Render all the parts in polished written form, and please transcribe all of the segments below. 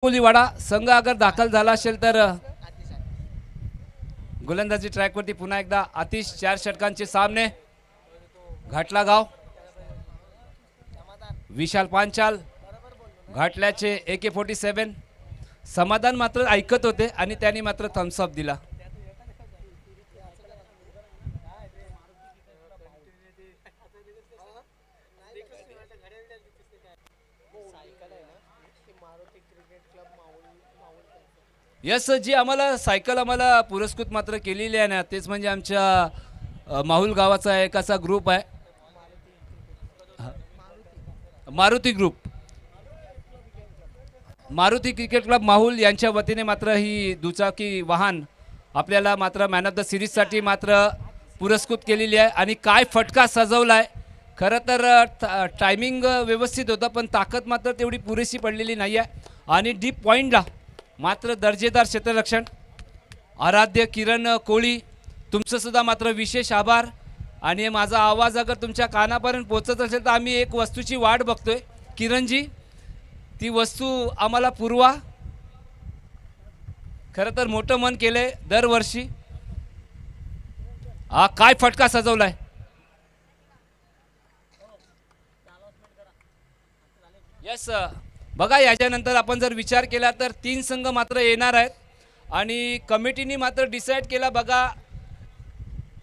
कोलीवाडा संघ अगर दाखल झाला असेल तर गोलंदाजी ट्रॅकवरती पुन्हा एकदा आतिश 4 षटकांचे सामने घाटला गाव विशाल पांचाल घाटल्याचे AK-47 समाधान मात्र ऐकत होते आणि त्यांनी मात्र थम्स अप दिला। यस जी आम्हाला सायकल आम्हाला पुरस्कृत मात्र केलेली आहे ना, तेच म्हणजे आमच्या माहुल गावाचा एक असा ग्रुप आहे Maruti group, Maruti cricket club Mahul यांच्या वतीने मात्र ही दुचाकी वाहन आपल्याला मात्र मॅन ऑफ द सिरीज साठी मात्र पुरस्कृत केलेली आहे। आणि काय फटका सजवलाय, खरं तर टायमिंग व्यवस्थित होता पण ताकद मात्र तेवढी पुरेशी पडलेली नाही आहे। आणि डीप पॉइंटला मात्र दर्जेदार क्षेत्ररक्षण आराध्य किरण कोळी, तुमचं सुद्धा मात्र विशेष आभार। आणि माझा आवाज अगर तुमच्या कानापर्यंत पोहोचत असेल तर आम्ही एक वस्तूची वाट बघतोय किरणजी, ती वस्तू आम्हाला पुरवा। खरं तर मोठं मन केलंय दरवर्षी। काय फटका सजवलाय, यस बघा याच्यानंतर आपण जर विचार केला तर 3 संघ मात्र येणार आहेत आणि कमिटीने मात्र डिसाईड केला बघा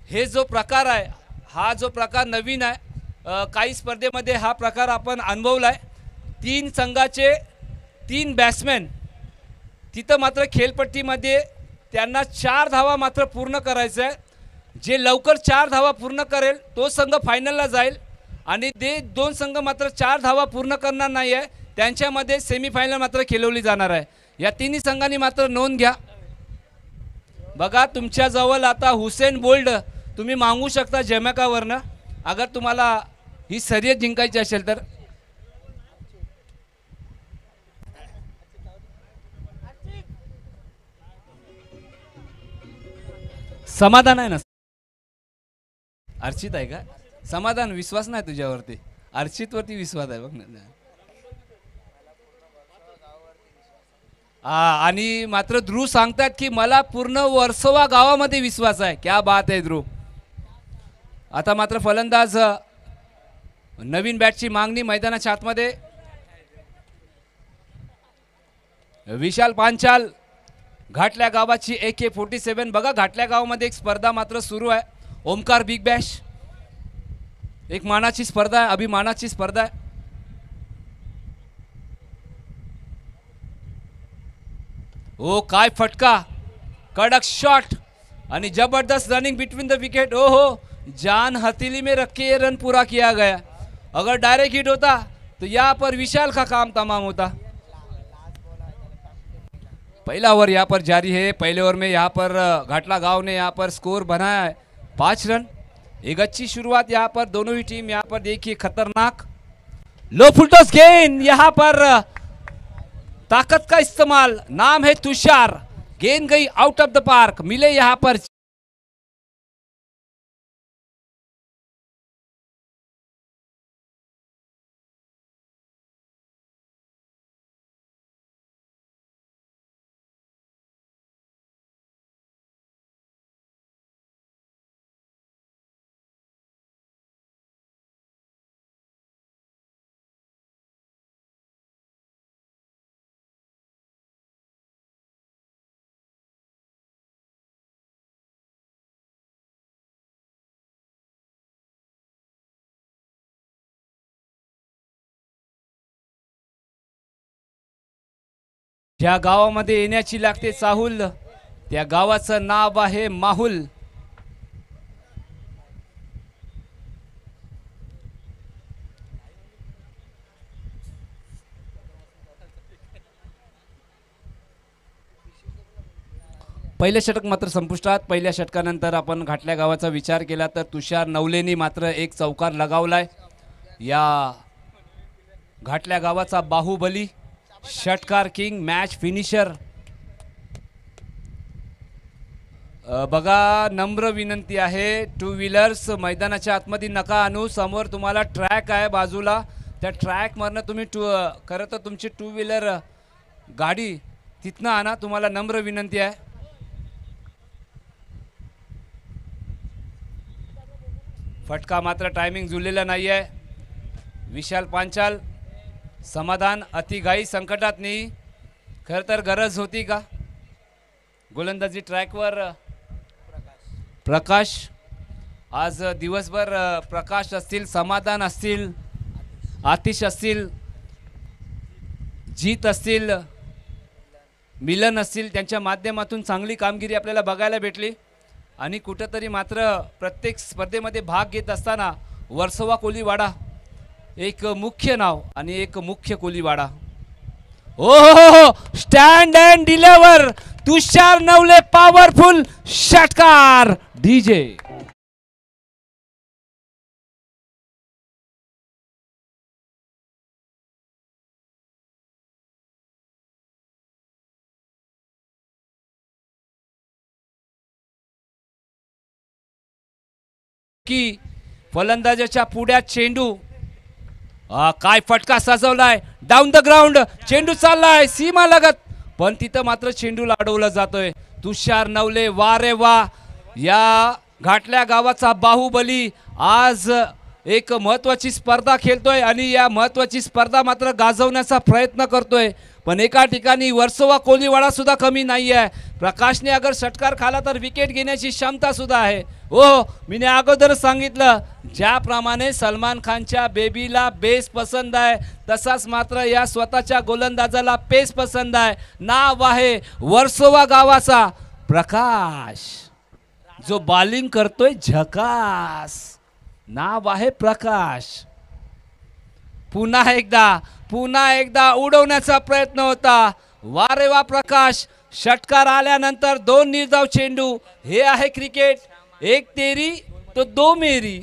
हे जो प्रकार आहे हा जो प्रकार नवीन आहे, काही स्पर्धेमध्ये हा प्रकार आपण अनुभवलाय। 3 संघाचे 3 बॅट्समॅन तिथं मात्र खेळपट्टीमध्ये त्यांना 4 धावा मात्र पूर्ण करायचं आहे। जे लवकर 4 धावा पूर्ण करेल तो संघ फायनलला जाईल आणि ते 2 संघ मात्र 4 धावा पूर्ण करणार नाही आहे त्यांच्यामध्ये सेमीफायनल मात्र खेळवली जाणार आहे। या तिन्ही संघांनी मात्र नोंद घ्या। बघा तुमच्या जवळ आता हुसेन बोल्ट तुम्ही मागू शकता जमैकावरनं अगर तुम्हाला ही शर्यत जिंकायची असेल तर। समाधान आहे ना, अर्चित आहे का? समाधान विश्वास नाही तुझ्यावरती, अर्चित वरती विश्वास आहे बघ ना। आणि मात्र ध्रुव सांगतात की मला पूर्ण वर्सोवा गावामध्ये विश्वास आहे। क्या बात आहे ध्रुव। आता मात्र फलंदाज नवीन बॅटची मागणी मैदानाच्या आतमध्ये विशाल पांचाल घाटल्या गावाची AK-47। बघा घाटल्या गावामध्ये एक स्पर्धा मात्र सुरू आहे, ओमकार बिग बॅश, एक मानाची स्पर्धा आहे, अभिमानाची स्पर्धा आहे। ओ काय फटका, कडक शॉट आणि जबरदस्त रनिंग बिटवीन द विकेट। ओ हो जान हथेली में रख के ये रन पूरा किया गया। अगर डायरेक्ट हिट होता तो यहाँ पर विशाल का काम तमाम होता। पहला ओवर यहाँ पर जारी है। पहले ओवर में यहाँ पर घाटला गांव ने यहाँ पर स्कोर बनाया है 5 रन। एक अच्छी शुरुआत यहाँ पर दोनों ही टीम यहाँ पर देखिए खतरनाक लो फुलटॉस गेंद, यहाँ पर ताकत का इस्तेमाल, नाम है तुषार, गेंद गई आउट ऑफ द पार्क, मिले यहाँ पर ज्या गावामध्ये येण्याची लागते चाहुल त्या गावाचं नाव आहे माहुल। पहिले षटक मात्र संपुष्टात। पहिल्या षटकानंतर आपण घाटल्या गावाचा विचार केला तर तुषार नवलेनी मात्र एक चौकार लगावलाय। या घाटल्या गावाचा बाहुबली, षटकार किंग, मॅच फिनिशर। बघा नम्र विनंती आहे, 2 व्हीलर्स मैदानाच्या आतमध्ये नका आणू। समोर तुम्हाला ट्रॅक आहे बाजूला, त्या ट्रॅक मधनं तुम्ही खरं तर तुमची 2 व्हीलर गाडी तिथनं आणा, तुम्हाला नम्र विनंती आहे. फटका मात्र टायमिंग जुळलेला नाही आहे. विशाल पांचाल समाधान अतिघाई संकटात नाही. खरं तर गरज होती का? गोलंदाजी ट्रॅकवर प्रकाश आज दिवसभर प्रकाश असतील, समाधान असतील, आतिश असतील, जीत असतील, मिलन असतील, त्यांच्या माध्यमातून चांगली कामगिरी आपल्याला बघायला भेटली. आणि कुठंतरी मात्र प्रत्येक स्पर्धेमध्ये भाग घेत असताना वर्सोवा कोलीवाडा एक मुख्य नाव आणि एक मुख्य Koliwada. Oh stand and deliver Tushar Navale powerful षटकार डीजे. की फलंदाजाच्या पुढ्यात चेंडू, काय फटका सजवलाय, डाऊन द ग्राउंड चेंडू चाललाय सीमा लगत, पण तिथं मात्र चेंडूला अडवला जातोय. तुषार नवले वा रे वा, या घाटल्या गावाचा बाहुबली आज एक महत्वाची स्पर्धा खेळतोय आणि या महत्वाची स्पर्धा मात्र गाजवण्याचा प्रयत्न करतोय. पण एका ठिकाणी वर्सोवा कोलीवाडा सुद्धा कमी नाही आहे. प्रकाशने अगर षटकार खाला तर विकेट घेण्याची क्षमता सुद्धा आहे. हो, मी अगोदर सांगितलं ज्याप्रमाणे सलमान खानच्या बेबीला बेस पसंत आहे तसाच मात्र या स्वतःच्या गोलंदाजाला पेस पसंत आहे. नाव आहे वर्सोवा गावाचा प्रकाश, जो बॉलिंग करतोय झकास. नाव आहे प्रकाश. पुन्हा एकदा उडवण्याचा प्रयत्न होता. वा रे वा प्रकाश. षटकार आल्यानंतर 2 निर्धाव चेंडू. हे आहे क्रिकेट. एक तेरी तो 2 मेरी.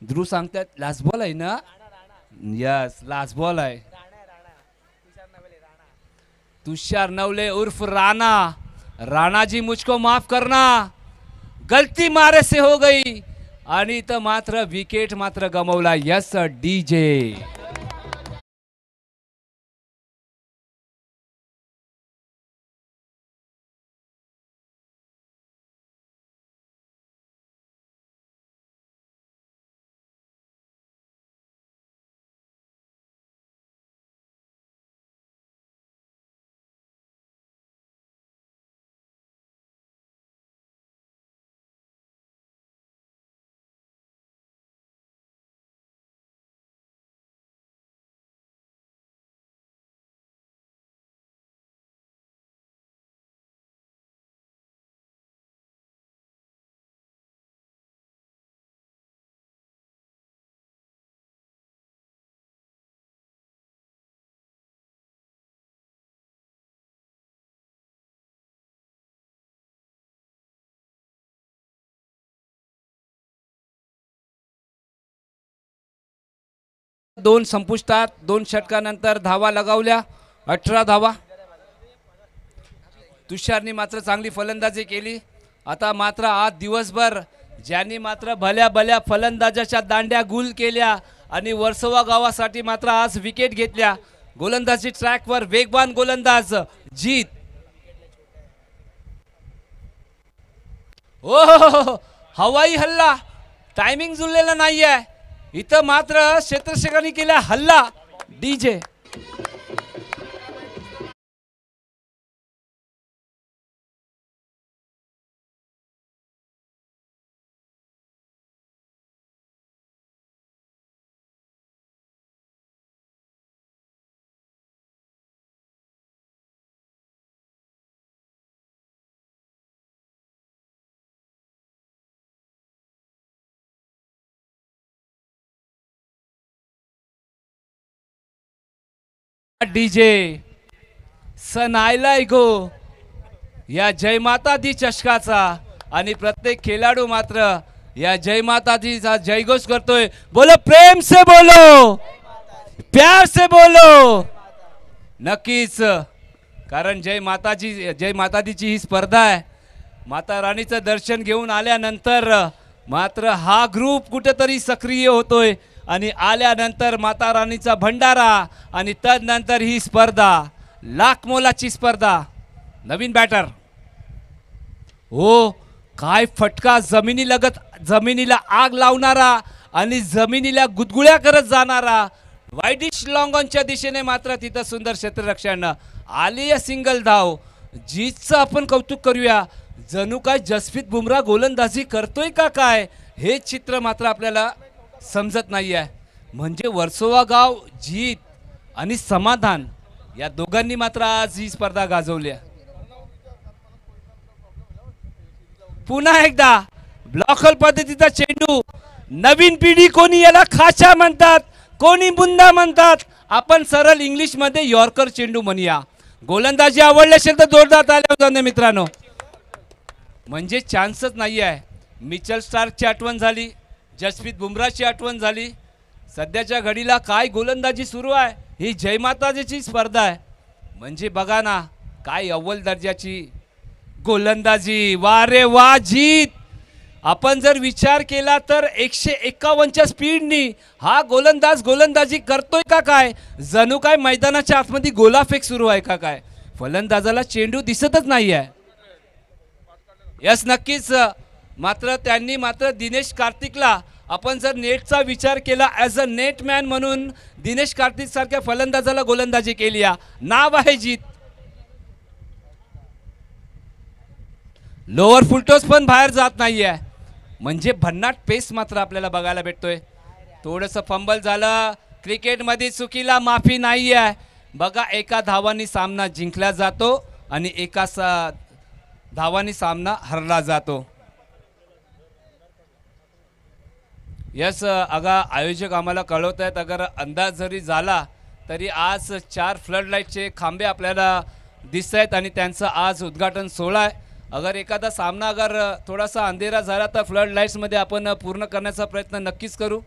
ध्रुव सांगतात लास्ट बॉल आहे ना. यस, लास्ट बॉल आहे. तुषार नवले उर्फ राणा. राणा जी मुझको माफ करना, गलती मारे से हो गई. आणि इथं मात्र विकेट मात्र गमवला. Yes DJ. दोन संपुष्टात. 2 षटकानंतर धावा लगावल्या. 18 धावा. तुषारनी मात्र चांगली फलंदाजी केली. आता मात्र आज दिवसभर ज्यांनी मात्र भल्या फलंदाजाच्या दांड्या गुल केल्या आणि वर्सोवा गावासाठी मात्र आज विकेट घेतल्या. गोलंदाजी ट्रॅकवर वेगवान गोलंदाज जीत. ओ हवाई हल्ला. टायमिंग जुळलेला नाहीये. इथं मात्र क्षेत्ररक्षकांनी केला हल्ला. डीजे. डीजे सण आयलाय गो या जय माता दी चषकाचा. आणि प्रत्येक खेळाडू मात्र या जय माता दीचा जयघोष करतोय. बोलो प्रेम से बोलो, प्यार से बोलो. नक्कीच, कारण जय माता दीची ही स्पर्धा आहे. माता राणीचं दर्शन घेऊन आल्यानंतर मात्र हा ग्रुप कुठेतरी सक्रिय होतोय आणि आल्यानंतर माता राणीचा भंडारा आणि तदनंतर ही स्पर्धा लाख मोलाची स्पर्धा. नवीन बॅटर. हो, काय फटका, जमिनीला आग लावणारा आणि जमिनीला गुदगुळ्या करत जाणारा. वाईडिश लॉंगॉनच्या दिशेने मात्र तिथं सुंदर क्षेत्ररक्षण. आली आहे सिंगल धाव. जीतचं आपण कौतुक करूया. जणू काय जसप्रीत बुमराह गोलंदाजी करतोय का काय, हे चित्र मात्र आपल्याला समजत नाही आहे. म्हणजे वर्सोवा गाव, जीत आणि समाधान या दोघांनी मात्र आज ही स्पर्धा गाजवली आहे. पुन्हा एकदा ब्लॉकल पद्धतीचा चेंडू. नवीन पिढी कोणी याला खाचा म्हणतात, कोणी बुंदा म्हणतात. आपण सरळ इंग्लिश मध्ये यॉर्कर चेंडू म्हणूया. गोलंदाजी आवडली असेल तर जोरदार ताल्या वाजवा मित्रांनो. म्हणजे चान्सच नाही आहे. मिचेल स्टार्कची आठवण झाली, जसप्रीत बुमराहची आठवण झाली. सध्याच्या घडीला काय गोलंदाजी सुरू आहे. ही जयमाताजीची स्पर्धा आहे. म्हणजे बघा ना, काय अव्वल दर्जाची गोलंदाजी. वा रे वा जीत. आपण जर विचार केला तर 151च्या स्पीडनी हा गोलंदाज गोलंदाजी करतोय का काय. जणू काय मैदानाच्या आतमध्ये गोलाफेक सुरू आहे का काय. फलंदाजाला चेंडू दिसतच नाही आहे. यस, नक्कीच. मात्र त्यांनी मात्र दिनेश कार्तिकला, आपण जर नेटचा विचार केला ॲज अ नेटमॅन म्हणून दिनेश कार्तिक सारख्या फलंदाजाला गोलंदाजी केली आहे. नाव आहे जीत. लोअर फुलटॉस पण बाहेर जात नाहीये. म्हणजे भन्नाट पेस मात्र आपल्याला बघायला भेटतोय. थोडंसं फंबल झालं. क्रिकेटमध्ये चुकीला माफी नाही आहे. बघा, एका धावांनी सामना जिंकला जातो आणि एका धावांनी सामना हरला जातो. यस, अगा आयोजक आम्हाला कळवत आहेत, अगर अंदाज जरी झाला तरी आज 4 फ्लड लाईटचे खांबे आपल्याला दिसत आहेत आणि त्यांचं आज उद्घाटन सोहळा आहे. अगर एखादा सामना अगर थोडासा अंधेरा झाला तर फ्लड लाईट्समध्ये आपण पूर्ण करण्याचा प्रयत्न नक्कीच करू.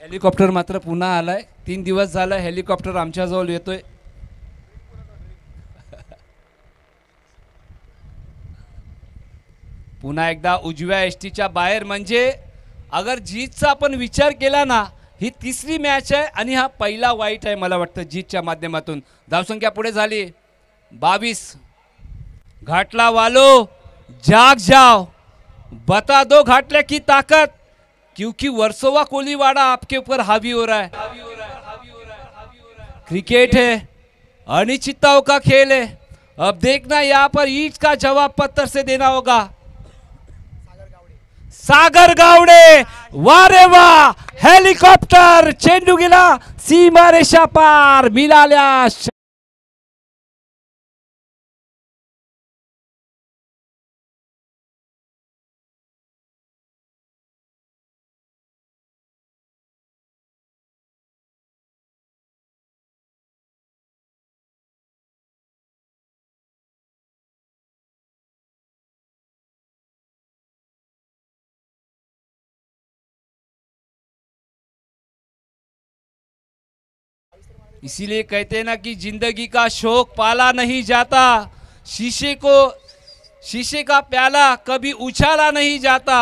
हेलिकॉप्टर मात्र पुन्हा आलाय. 3 दिवस झाला हेलिकॉप्टर आमच्याजवळ येतोय. पुन्हा एकदा उजव्या एसटीच्या बाहेर. म्हणजे अगर जीतचा आपण विचार केला ना, ही तिसरी मॅच आहे आणि हा पहिला वाईट आहे मला वाटतं जीतच्या माध्यमातून. धावसंख्या पुढे झाली 22. घाटला वालो, जाग जाओ, बता दो घाटले की ताकत, क्योंकि वर्सोवा कोलीवाड़ा आपके ऊपर हावी हो रहा है. क्रिकेट है, अनिश्चितताओं का खेल है. अब देखना यहाँ पर ईट का जवाब पत्थर से देना होगा. सागर गावडे, वारे वा. हेलिकॉप्टर, चेंडू गेला सीमारेषा पार. मिळाल्या इसीलिए कहते हैं ना कि जिंदगी का शौक पाला नहीं जाता, शीशे का प्याला कभी उछाला नहीं जाता.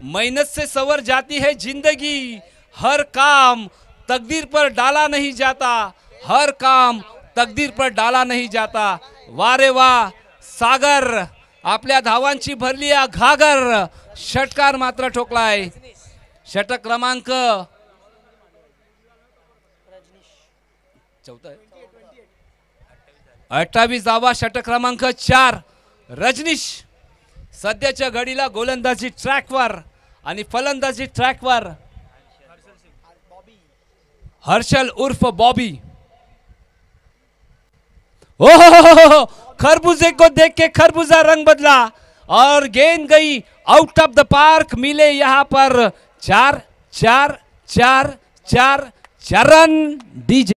मेहनत से सवर जाती है जिंदगी, हर काम तकदीर पर डाला नहीं जाता, हर काम तकदीर पर डाला नहीं जाता. वारे वा. सागर आपल्या धावांची भरली आहे घागर. षटकार मात्र ठोकलाय. षटक क्रमांक 28 धावा. षटक क्रमांक 4. रजनीश सध्याच्या घडीला गोलंदाजी ट्रॅकवर आणि फलंदाजी ट्रॅकवर. हर्षल उर्फ बॉबी. ओहो, खरबूजे को देख के खरबूजा रंग बदला और गेंद गई आउट ऑफ द पार्क. मिले यहां पर 4 4 4 4 रन. डीजे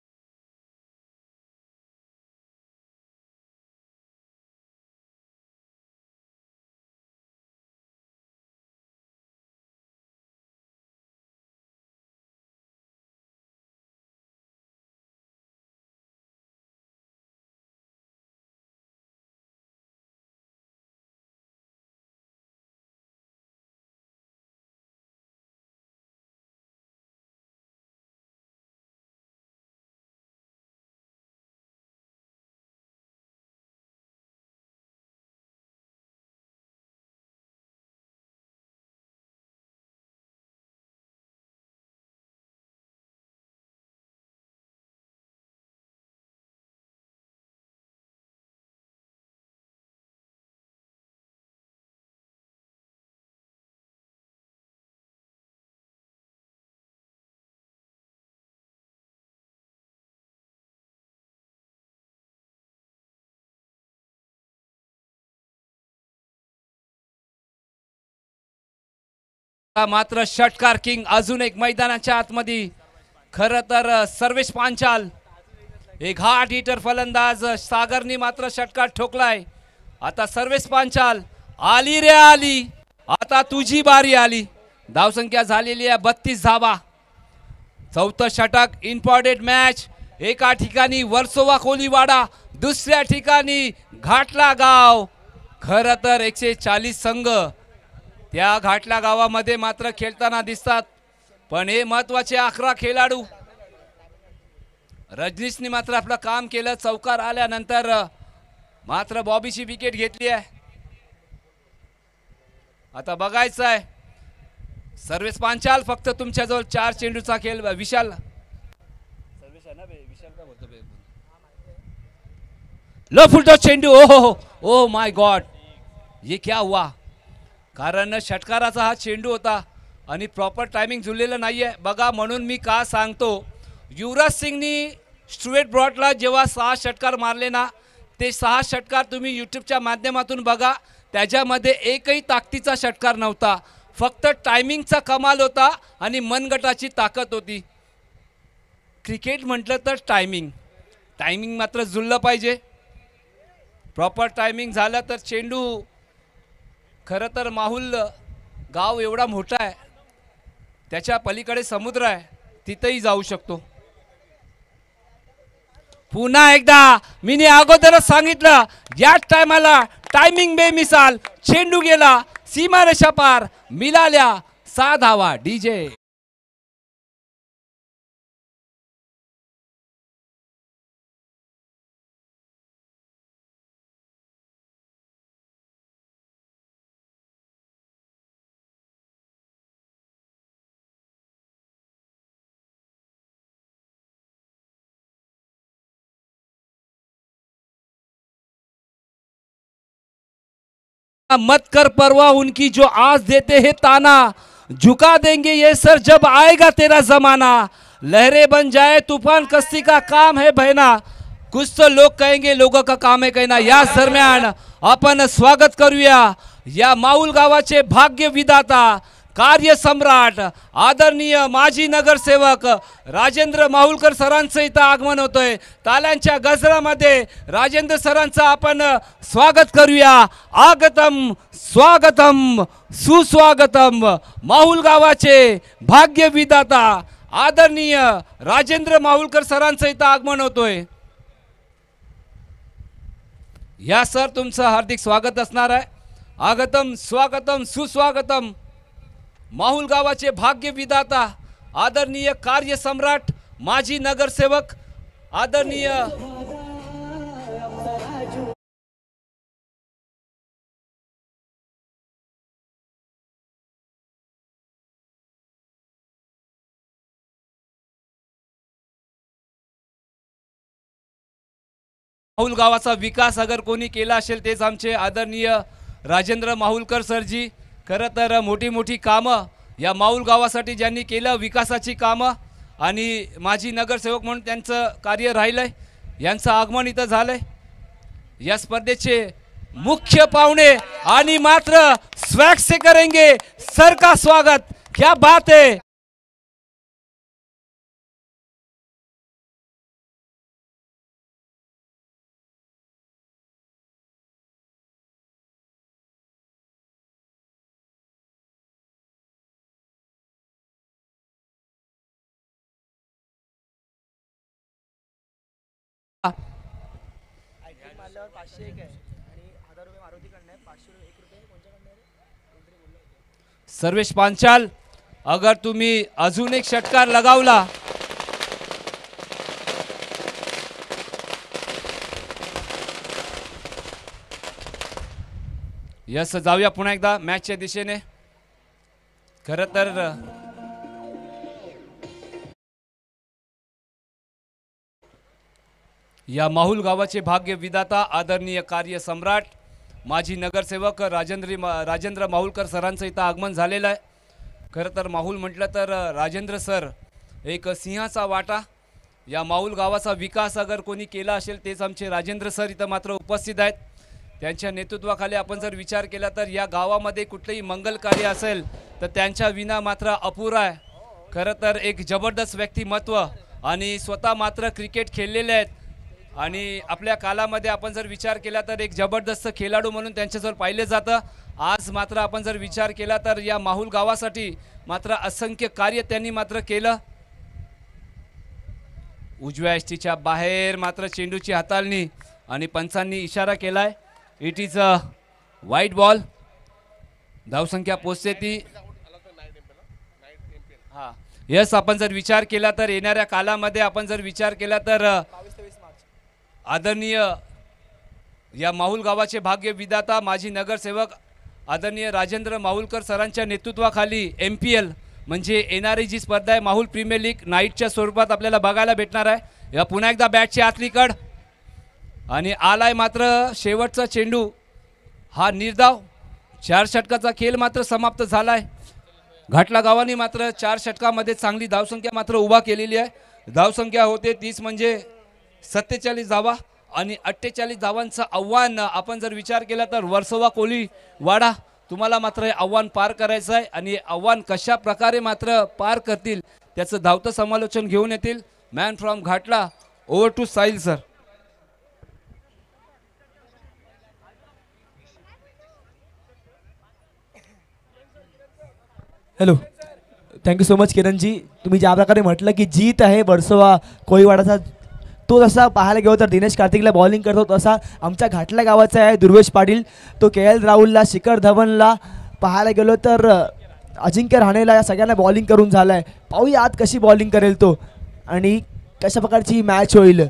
मात्र षटकार किंग अजून एक मैदानाच्या आतमध्ये खरं तर सर्वेश पांचाल एक हार्ड हिटर फलंदाज सागरनी मात्र षटकार ठोकलाय. आता सर्वेश पांचाल आली रे आली, आता तुझी बारी आली. धावसंख्या झालेली आहे 32 धावा. चौथं षटक इम्पॉर्टंट मॅच. एका ठिकाणी वर्सोवा कोलीवाडा, दुसऱ्या ठिकाणी घाटला गाव. खरं तर 140 संघ त्या घाटला गावामध्ये मात्र खेळताना दिसतात. पण हे महत्वाचे 11 खेळाडू. रजनीशने मात्र आपलं काम केलं. चौकार आल्यानंतर मात्र बॉबीची विकेट घेतली आहे. आता बघायचं आहे सर्वेश पांचाल फक्त तुमच्याजवळ 4 चेंडूचा खेळ. विशाल सर्वेश आहे ना बे, विशाल का बोलतो बे? लो फुलटो चेंडू. ओहो ओ माय गॉड, ये क्या हुआ? कारण षटकाराचा हा चेंडू होता आणि प्रॉपर टायमिंग जुळलेलं नाहीये. बघा म्हणून मी का सांगतो, युवराज सिंगनी स्टुअर्ट ब्रॉडला जेव्हा 6 षटकार मारले ना, ते 6 षटकार तुम्ही यूट्यूबच्या माध्यमातून बघा. त्याच्यामध्ये एकही ताकदीचा षटकार नव्हता. फक्त टायमिंगचा कमाल होता आणि मनगटाची ताकद होती. क्रिकेट म्हटलं तर टायमिंग मात्र जुळलं पाहिजे. प्रॉपर टायमिंग झालं तर चेंडू. खरं तर माहुल गाव एवढा मोठा आहे, त्याच्या पलीकडे समुद्र आहे, तिथेही जाऊ शकतो. पुन्हा एकदा मी अगोदरच सांगितलं, या टायमाला टायमिंग बेमिसाल. चेंडू गेला सीमारेषा पार, मिळाल्या 6 धावा. डीजे मत कर परवाह उनकी जो आज देते हैं ताना, झुका देंगे ये सर जब आएगा तेरा जमाना. लहरें बन जाए तूफान कश्ती का काम है बहना, कुछ तो लोग कहेंगे लोगों का काम है कहना. या दरम्यान आपण स्वागत करूया या माऊल गावाचे भाग्य विधाता, कार्य सम्राट, आदरणीय माजी नगरसेवक राजेंद्र माहुलकर सरांचं इथं आगमन होतोय. ताल्यांच्या गजरामध्ये राजेंद्र सरांचं आपण स्वागत करूया. आगतम स्वागतम सुस्वागतम. माहुल गावाचे भाग्य विधाता आदरणीय राजेंद्र माहुलकर सरांचं इथं आगमन होतोय. या सर तुमचं हार्दिक स्वागत असणार आहे. आगतम स्वागतम सुस्वागतम. माहुल गावाचे भाग्य विधाता आदरणीय कार्य सम्राट माजी नगरसेवक आदरणीय माहुल गावाचा विकास अगर कोणी केला असेल तेच आमचे आदरणीय राजेंद्र माहुलकर सरजी. खरं तर मोठी मोठी कामं या माऊल गावासाठी ज्यांनी केलं, विकासाची कामं, आणि माजी नगरसेवक म्हणून त्यांचं कार्य राहिलंय. यांचं आगमन इथं झालंय. या स्पर्धेचे मुख्य पाहुणे आणि मात्र स्वॅग से करेंगे सर का स्वागत. क्या बात है. सर्वेश पांचाल, अगर तुम्ही अजून एक षटकार लगावला यस जाऊया पुन्हा एकदा मॅचच्या दिशेने. खरं तर या माहुल गावाचे भाग्य विधाता आदरणीय कार्य सम्राट माजी नगरसेवक राजेंद्र माहुलकर सरांचं इथं आगमन झालेलं आहे. खरं तर माहुल म्हटलं तर राजेंद्र सर एक सिंहाचा वाटा. या माहुल गावाचा विकास अगर कोणी केला असेल तेच आमचे राजेंद्र सर इथं मात्र उपस्थित आहेत. त्यांच्या नेतृत्वाखाली आपण जर विचार केला तर या गावामध्ये कुठलेही मंगल कार्य असेल तर त्यांच्या विना मात्र अपुरा आहे. खरं तर एक जबरदस्त व्यक्तिमत्व आणि स्वतः मात्र क्रिकेट खेळलेले आहेत आणि आपल्या कालामध्ये आपण जर विचार केला तर एक जबरदस्त खेळाडू म्हणून त्यांच्याजवळ पाहिले जातं. आज मात्र आपण जर विचार केला तर या माहुल गावासाठी मात्र असंख्य कार्य त्यांनी मात्र केलं. उजव्या यष्टीच्या बाहेर मात्र चेंडूची हाताळणी आणि पंचांनी इशारा केलाय. इट इज अ वाईट बॉल. धावसंख्या पोचते ती हा यस. आपण जर विचार केला तर येणाऱ्या कालामध्ये आपण जर विचार केला तर आदरणीय या माहुल गावाचे भाग्य विधाता माजी नगरसेवक आदरणीय राजेंद्र माहुलकर सरांच्या नेतृत्वाखाली MPL म्हणजे येणारी जी स्पर्धा आहे माहुल प्रीमियर लीग नाईटच्या स्वरूपात आपल्याला बघायला भेटणार आहे. या पुन्हा एकदा बॅटची आतली कड आणि आलाय मात्र शेवटचा चेंडू. हा निर्धाव 4 षटकाचा खेळ मात्र समाप्त झालाय. घाटला गावाने मात्र 4 षटकामध्ये चांगली धावसंख्या मात्र उभा केलेली आहे. धावसंख्या होते 30 म्हणजे 47 धावा आणि 48 धावांचं आव्हान आपण जर विचार केला तर वर्सोवा कोली वाडा तुम्हाला मात्र हे आव्हान पार करायचं आहे आणि आव्हान कशा प्रकारे मात्र पार करतील त्याचं धावतं समालोचन घेऊन येतील मॅन फ्रॉम घाटला. Over to Sahil sir. Hello, thank you so much Kiran ji. तुम्ही ज्या प्रकारे म्हटलं की जीत आहे वर्सोवा कोळीवाडाचा, तो जसा पाहायला गेलो तर दिनेश कार्तिकला बॉलिंग करतो तसा आमच्या घाटल्या गावाचा आहे दुर्वेश पाटील. तो KL राहुलला, शिखर धवनला, पाहायला गेलो तर अजिंक्य राहणेला, या सगळ्यांना बॉलिंग करून झालं आहे. पाहूया आत कशी बॉलिंग करेल तो आणि कशा प्रकारची मॅच होईल.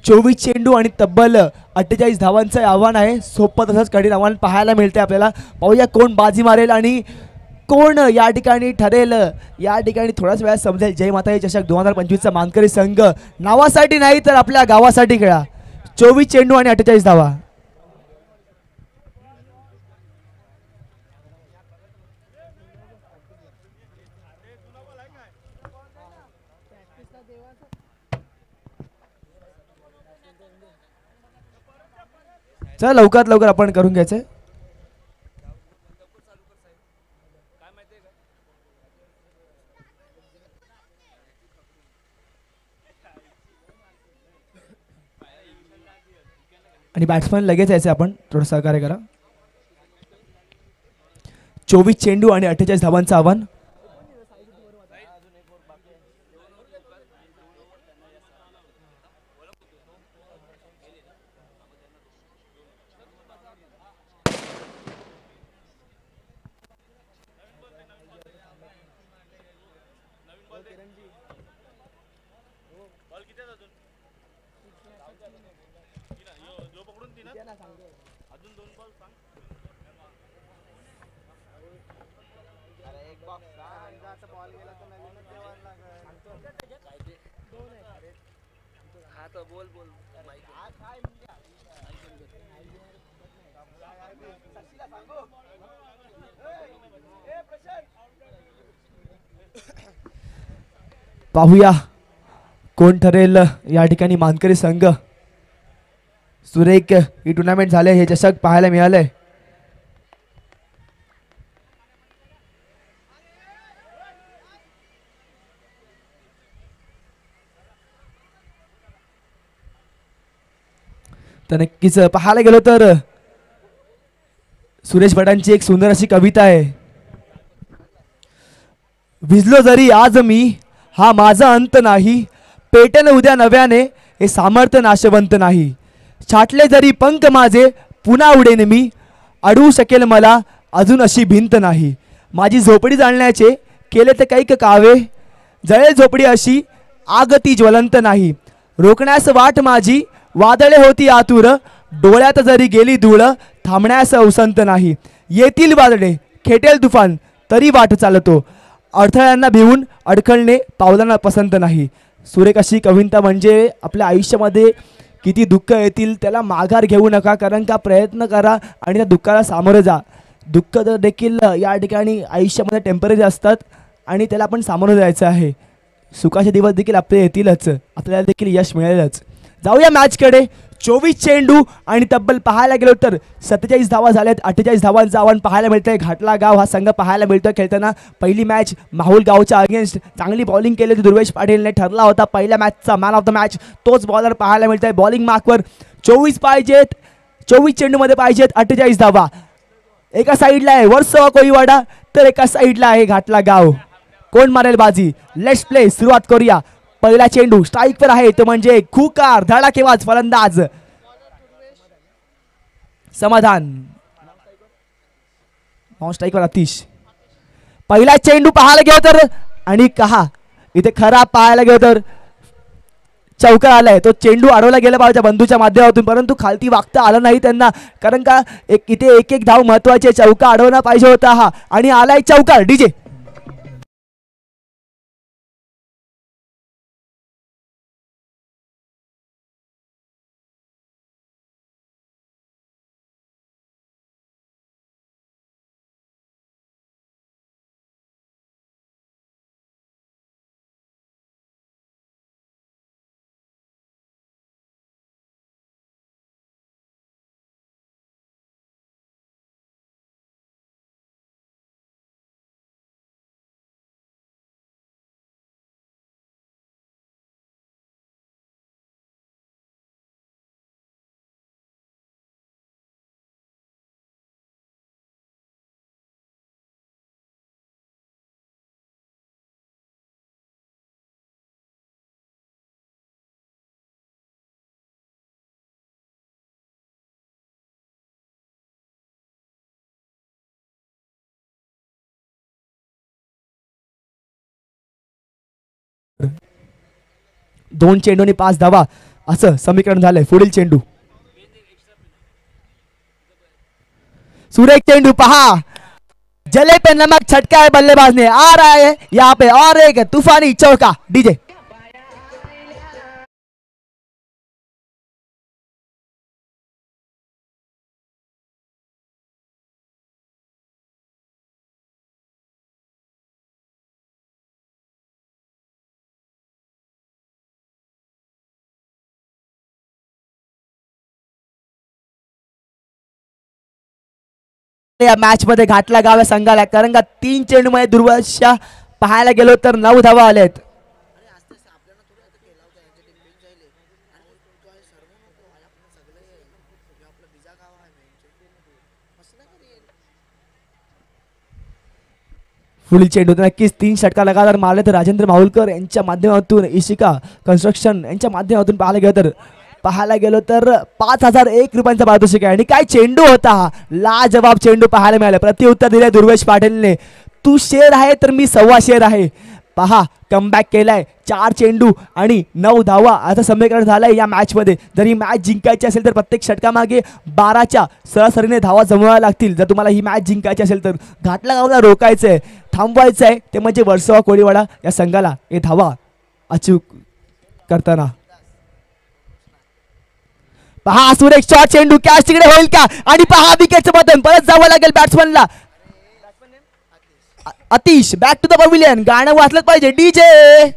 24 चेंडू आणि तब्बल 48 धावांचं आव्हान आहे. सोपं तसंच कठीण आव्हान पाहायला मिळते आपल्याला. पाहूया कोण बाजी मारेल आणि कोण या ठिकाणी ठरेल. या ठिकाणी थोड्याच वेळात समजेल. जय माता चषक 2025चा मानकरी संघ नावासाठी नाही तर आपल्या गावासाठी खेळा. 24 चेंडू आणि 48 धावा. चला लवकरात लवकर आपण करून घ्यायचं. आणि बॅट्समॅन लगेच यायचे, आपण थोडं सहकार्य करा. 24 चेंडू आणि 48 धावांचं आव्हान. पाहूया कोण ठरेल या ठिकाणी मानकरी संघ. सुरेख ही टुर्नामेंट झाले, हे चषक पाहायला मिळालंय. तर नक्कीच पाहायला गेलो तर सुरेश भटांची एक सुंदर अशी कविता आहे. भिजलो जरी आज मी हा माझा अंत नाही, पेटन उद्या नव्याने हे सामर्थ्य नाशवंत नाही. छाटले जरी पंख माझे पुन्हा उडेन मी, अडवू शकेल मला अजून अशी भिंत नाही. माझी झोपडी जाळण्याचे केले ते कैक कावे, जळे झोपडी अशी आग ती ज्वलंत नाही. रोखण्यास वाट माझी वादळे होती आतुर, डोळ्यात जरी गेली धूळ थांबण्यास अवसंत नाही. येतील वादळे खेटेल तुफान तरी वाट चालतो, अडथळ्यांना भिवून अडखळणे पावलांना पसंत नाही. सुरेख अशी कविता म्हणजे आपल्या आयुष्यामध्ये किती दुःख येतील त्याला माघार घेऊ नका, कारण का प्रयत्न करा आणि त्या दुःखाला सामोरं जा. दुःख देखील या ठिकाणी आयुष्यामध्ये टेम्पररी असतात आणि त्याला आपण सामोरं जायचं आहे. सुखाचे दिवस देखील आपले येतीलच, आपल्याला देखील यश मिळेलच. जाऊया मॅचकडे. 24 चेंडू आणि तब्बल पाहायला गेलो तर 47 धावा झाल्यात. 48 धावांचं आव्हान पाहायला मिळतंय. घाटला गाव हा संघ पाहायला मिळतोय खेळताना. पहिली मॅच माहुल गावच्या अगेन्स्ट चांगली बॉलिंग केली होती दुर्वेश पाटीलने. ठरला होता पहिल्या मॅचचा मॅन ऑफ द मॅच तोच बॉलर पाहायला मिळतोय. बॉलिंग मार्कवर 24 पाहिजेत, 24 चेंडूमध्ये पाहिजेत 48 धावा. एका साईडला आहे वर्सोवा कोळीवाडा तर एका साईडला आहे घाटला गाव. कोण मारेल बाजी? Let's play. सुरुवात करूया. पहिला चेंडू स्ट्राईकवर आहे तो म्हणजे खुकार धडाकेबाज फलंदाज समाधान. स्ट्राईकवर अतिश. पहिला चेंडू पाहायला गेलो तर आणि कहा इथे खराब पाहायला गेलो तर चौकार आलाय. तो चेंडू अडवला गेला पाहिजे बंधूच्या माध्यमातून परंतु खालती वागता आलं नाही त्यांना. कारण का इथे एक एक धाव महत्वाचे. चौका अडवणं पाहिजे होता हा आणि आलाय चौकार. डीजे दोन चेंडूनी 5 धावा असं समीकरण झालंय. पुढील चेंडू सुरेख चेंडू पहा. जले पे नमक छटका है बल्लेबाज ने. आ रहा है यहाँ पे और एक तूफानी चौका. डीजे या मॅच मध्ये घाटला गाव या संघाला. कारण का 3 चेंडू मध्ये दुर्वाशा पाहायला गेलो तर 9 धावा आल्यात. पुढील चेंडू नक्कीच 3 षटका लगातार मारले तर राजेंद्र माहुलकर यांच्या माध्यमातून इशिका कन्स्ट्रक्शन यांच्या माध्यमातून पाहायला गेलो तर 5001 रुपयांचा पारितोषिक आहे. आणि काय चेंडू होता हा. लाजवाब चेंडू पाहायला मिळाला. प्रत्युत्तर दिले दुर्वेश पाटीलने. तू शेर आहे तर मी सव्वा शेर आहे. पहा कमबॅक केलाय. 4 चेंडू आणि 9 धावा असं समीकरण झालंय या मॅच मध्ये. जर ही मॅच जिंकायची असेल तर प्रत्येक षटकामागे 12च्या सरासरीने धावा जमवाव्या लागतील. जर तुम्हाला ही मॅच जिंकायची असेल तर घाटला गावला रोकायचंय, थांबवायचं आहे ते म्हणजे वर्सोवा कोळीवाडा या संघाला हे धावा अचूक करताना. पहा सुरेख शॉट चेंडू कॅच तिकडे होईल का? आणि पहा विकेटचं बटन परत जावं लागेल बॅट्समनला. अतिश बॅक टू द पवेलियन. गाणं वाचलंच पाहिजे. डीजे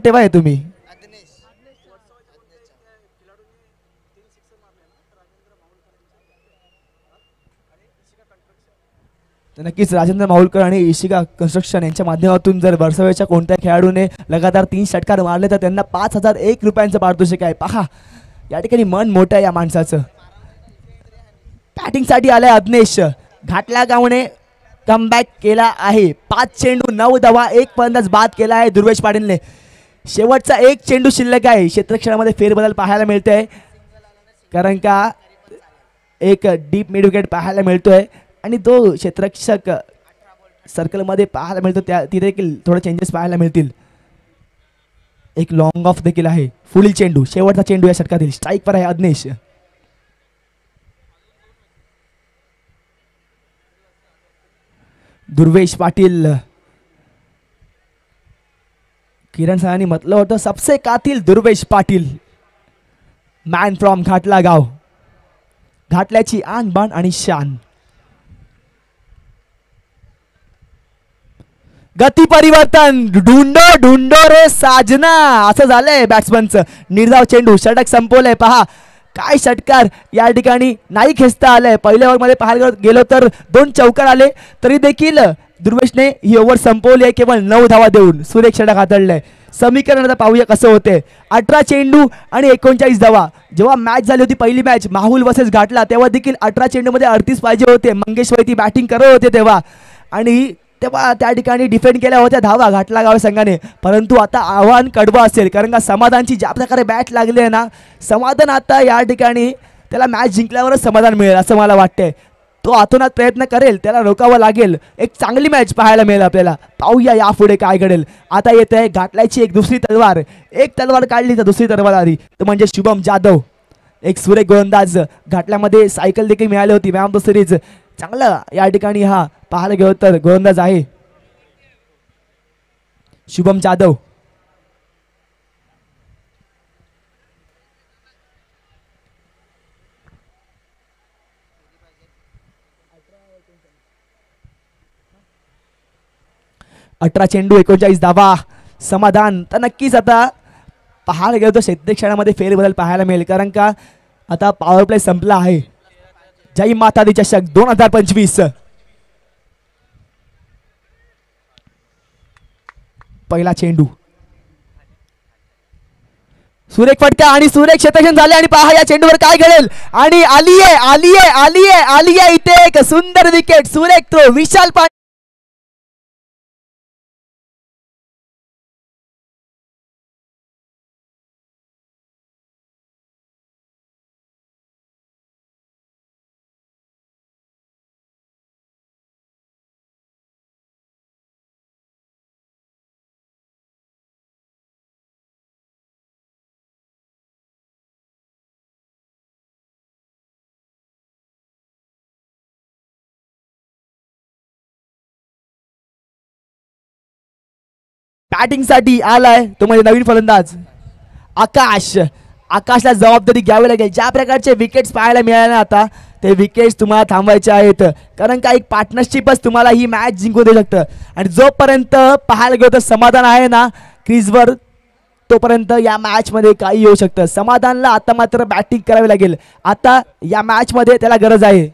ठेवा आहे तुम्ही. नक्कीच राजेंद्र माहुलकर आणि इशिका कन्स्ट्रक्शन यांच्या माध्यमातून जर वर्सोवाच्या कोणत्या खेळाडूने लगातार 3 षटकार मारले तर त्यांना 5001 रुपयांचं पारितोषिक आहे. पहा या ठिकाणी मन मोठं आहे या माणसाचं. बॅटिंगसाठी आलाय अग्नेश. घाटला गावने कमबॅक केला आहे. 5 चेंडू 9 धावा 1 फलंदाज बाद केला आहे दुर्वेश पाटीलने. शेवटचा 1 चेंडू शिल्लक आहे. क्षेत्ररक्षणामध्ये फेरबदल पाहायला मिळतोय कारण का एक डीप मिड विकेट पाहायला मिळतोय आणि तो क्षेत्ररक्षक सर्कलमध्ये पाहायला मिळतो. त्या तिथे देखील थोडे चेंजेस पाहायला मिळतील. एक लॉंग ऑफ देखील आहे. पुढील चेंडू, शेवटचा चेंडू या षटकातील. स्ट्राईकवर आहे अज्ञेश. दुर्वेश पाटील. किरण सरांनी म्हटलं होतं सबसे कातील दुर्वेश पाटील, मॅन फ्रॉम घाटला गाव. घाटल्याची आन बाण आणि शान. गती परिवर्तन, ढूंढो ढूंढो रे साजना, असं झालंय बॅट्समनचं. निर्धाव चेंडू, षटक संपवलंय. पहा काय षटकार या ठिकाणी नाही खेचता आलंय. पहिल्या ओव्हरमध्ये पाहायला गेलो तर 2 चौकार आले, तरी देखील दुर्वेशने ही ओव्हर संपवली आहे केवळ 9 धावा देऊन. सुरेख षटक हाताळलंय. समीकरण आता पाहूया कसं होते. 18 चेंडू आणि 39 धावा. जेव्हा मॅच झाली होती पहिली मॅच माहुल वर्सेस घाटला, तेव्हा देखील 18 चेंडूमध्ये 38 पाहिजे होते. मंगेश वैती बॅटिंग करत होते तेव्हा, आणि तेव्हा त्या ठिकाणी डिफेंड केल्या होत्या धावा घाटला गाव संघाने. परंतु आता आव्हान कडवं असेल, कारण का समाधानची ज्या प्रकारे बॅट लागली आहे ना, समाधान आता या ठिकाणी त्याला मॅच जिंकल्यावरच समाधान मिळेल असं मला वाटतंय. तो आतोनात प्रयत्न करेल, त्याला रोकावं लागेल. एक चांगली मॅच पाहायला मिळेल आपल्याला. पाहूया यापुढे काय घडेल. आता येत आहे घाटल्याची एक दुसरी तलवार. एक तलवार काढली तर दुसरी तलवार आली, तो म्हणजे शुभम जाधव. एक सुरेख गोलंदाज. घाटल्यामध्ये सायकल देखील मिळाली होती मॅम ऑफ द सिरीज. चांगला या ठिकाणी हा पाहायला गेलो तर गोलंदाज आहे शुभम जाधव. अठरा चेंडू 39 धावा. समाधान तर नक्कीच आता पाहायला गेलो तर शेती क्षणामध्ये फेरबदल पाहायला मिळेल, कारण का आता पॉवर प्ले संपला आहे. जय माता दी चषक 2025. पहिला चेंडू, सुरेख फटका आणि सुरेख क्षेत्ररक्षण झाले. आणि पहा या चेंडूवर काय घडेल. आणि आली आहे इथे एक सुंदर विकेट. सुरेख थ्रो, विशाल पांडे. बॅटिंग साठी आलाय तो म्हणजे नवीन फलंदाज आकाश. आकाशला जबाबदारी घ्यावी लागेल. ज्या प्रकारचे विकेट्स पाहायला मिळाले आता, ते विकेट्स तुम्हाला थांबवायचे आहेत, कारण का एक पार्टनरशिपच तुम्हाला ही मॅच जिंकू देऊ शकतं. आणि जोपर्यंत पाहायला गेलो तर समाधान आहे ना क्रीजवर, तोपर्यंत या मॅच मध्ये काही येऊ शकतं. समाधानला आता मात्र बॅटिंग करावी लागेल. आता या मॅच मध्ये त्याला गरज आहे.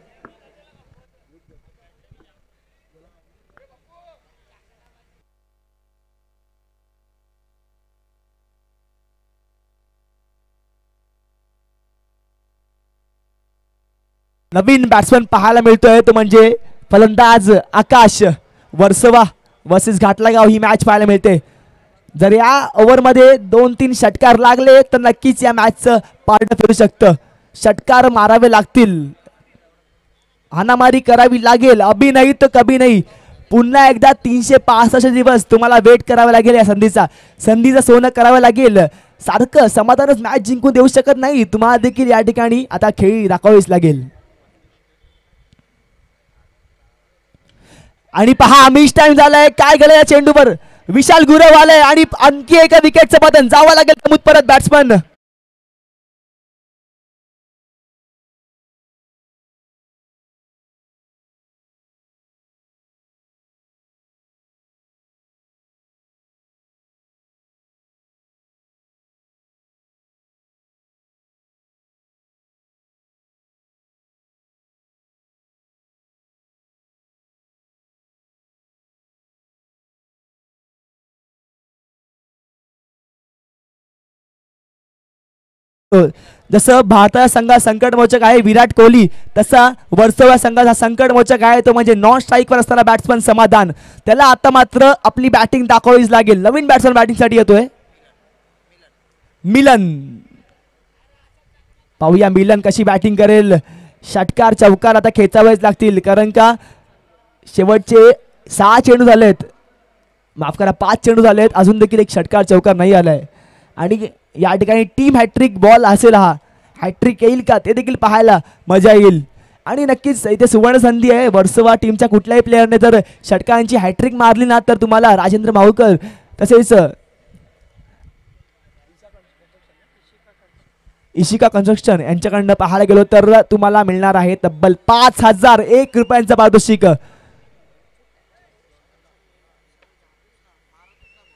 नवीन बॅट्समन पाहायला मिळतोय तो म्हणजे फलंदाज आकाश. वर्सोवा वर्सेस घाटला गाव ही मॅच पाहायला मिळते. जर या ओव्हरमध्ये 2-3 षटकार लागले तर नक्कीच या मॅचचं पारडं फिरू शकतं. षटकार मारावे लागतील, हाणामारी करावी लागेल. अभी नाही तो कभी नाही. पुन्हा एकदा 365 दिवस तुम्हाला वेट करावा लागेल. या संधीचं सोनं करावं लागेल. सारखं समाधानच मॅच जिंकून देऊ शकत नाही. तुम्हाला देखील या ठिकाणी आता खेळी दाखवावीच लागेल. आणि पहा मिस टाइम झालाय. काय गेलं या चेंडूवर. विशाल गुरव आलाय आणि आणखी एका विकेटचं बटन जावं लागेल परत बॅट्समन. जसं भारताचा संघ संकटमोचक आहे विराट कोहली, तसा वर्सोवा संघाचा संकटमोचक आहे तो म्हणजे नॉन स्ट्राईकवर असताना बॅट्समन समाधान. त्याला आता मात्र आपली बॅटिंग दाखवावीच लागेल. नवीन बॅट्समन बॅटिंगसाठी येतोय मिलन. पाहूया मिलन कशी बॅटिंग करेल. षटकार चौकार आता खेचावेच लागतील, कारण का शेवटचे 6 चेंडू झालेत, माफ करा 5 चेंडू झालेत, अजून देखील एक षटकार चौकार नाही आलाय. आणि या ठिकाणी टीम हॅट्रिक बॉल असेल, हा हॅट्रिक येईल का ते देखील पाहायला मजा येईल. आणि नक्कीच इथे सुवर्ण संधी आहे. वर्सोवा टीमच्या कुठल्याही प्लेअरने जर षटकांची हॅट्रिक मारली ना तर तुम्हाला राजेंद्र माहूकर तसेच इशिका कन्स्ट्रक्शन यांच्याकडनं पाहायला गेलो तर तुम्हाला मिळणार आहे तब्बल 5,001 रुपयांचा पारितोषिक.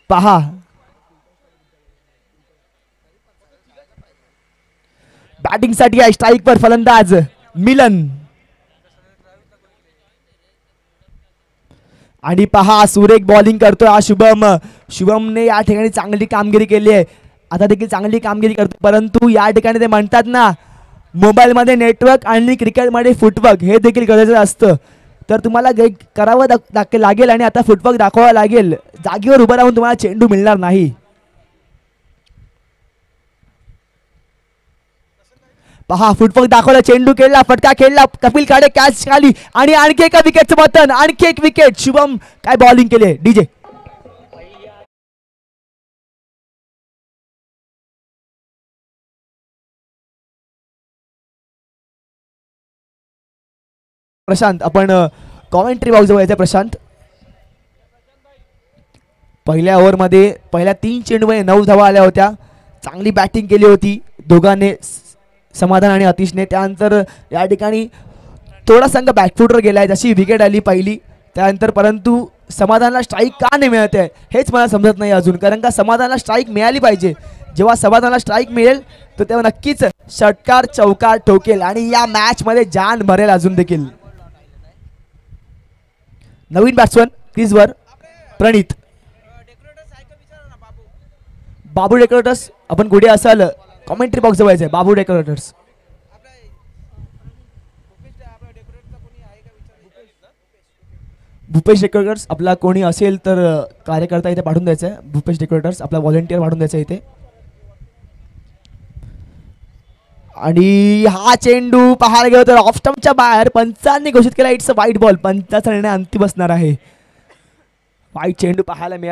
पहा बॅटिंग साठी आहे स्ट्राईकवर फलंदाज मिलन. आणि पहा सुरेख बॉलिंग करतोय हा शुभमने या ठिकाणी चांगली कामगिरी केली आहे. आता देखील चांगली कामगिरी करतो, परंतु या ठिकाणी ते म्हणतात ना मोबाईलमध्ये नेटवर्क आणि क्रिकेटमध्ये फुटवर्क हे देखील गरजेचं असतं. तर तुम्हाला करावं लागेल आणि आता फुटवर्क दाखवावं लागेल. जागेवर उभं राहून तुम्हाला चेंडू मिळणार नाही. पहा फुटवर्क दाखवला, चेंडू खेळला, फटका खेळला, कपिल काळे कॅच खाली आणि आणखी एका विकेटचं पतन, आणखी एक विकेट. शुभम काय बॉलिंग केली डीजे. प्रशांत आपण कॉमेंट्री बॉक्स जवळ यायचं. प्रशांत पहिल्या ओव्हरमध्ये पहिल्या 3 चेंडूमध्ये 9 धावा आल्या होत्या. चांगली बॅटिंग केली होती दोघांनी, समाधान आणि अतिशने. त्यानंतर या ठिकाणी थोडा संघ बॅकफुटवर गेलाय, जशी विकेट आली पहिली त्यानंतर, परंतु समाधानला स्ट्राईक का नाही मिळत आहे हेच मला समजत नाही अजून. कारण का समाधानला स्ट्राईक मिळाली पाहिजे. जेव्हा समाधानला स्ट्राईक मिळेल तर तेव्हा नक्कीच षटकार चौकार ठोकेल आणि या मॅच मध्ये जान भरेल. अजून देखील नवीन बॅट्समन क्रीजवर प्रणित. बाबू डेकोरेटर्स आपण कुठे असाल कॉमेंट्री बॉक्स जवळ यायचं. बाबू डेकोरेटर्स भूपेश डेकोरेटर्स आपला कोणी असेल तर कार्यकर्ता इथे पाठवून द्यायचा आहे. भूपेश डेकोरेटर्स आपला व्हॉलेंटियर पाठवून द्यायचा इथे. आणि हा चेंडू पाहायला गेलो तर ऑफ स्टंपच्या बाहेर पंचांनी घोषित केला इट्स अ वाईट बॉल. पंचाचा निर्णय अंतिम असणार आहे. वाईट चेंडू पाहायला मिळाला.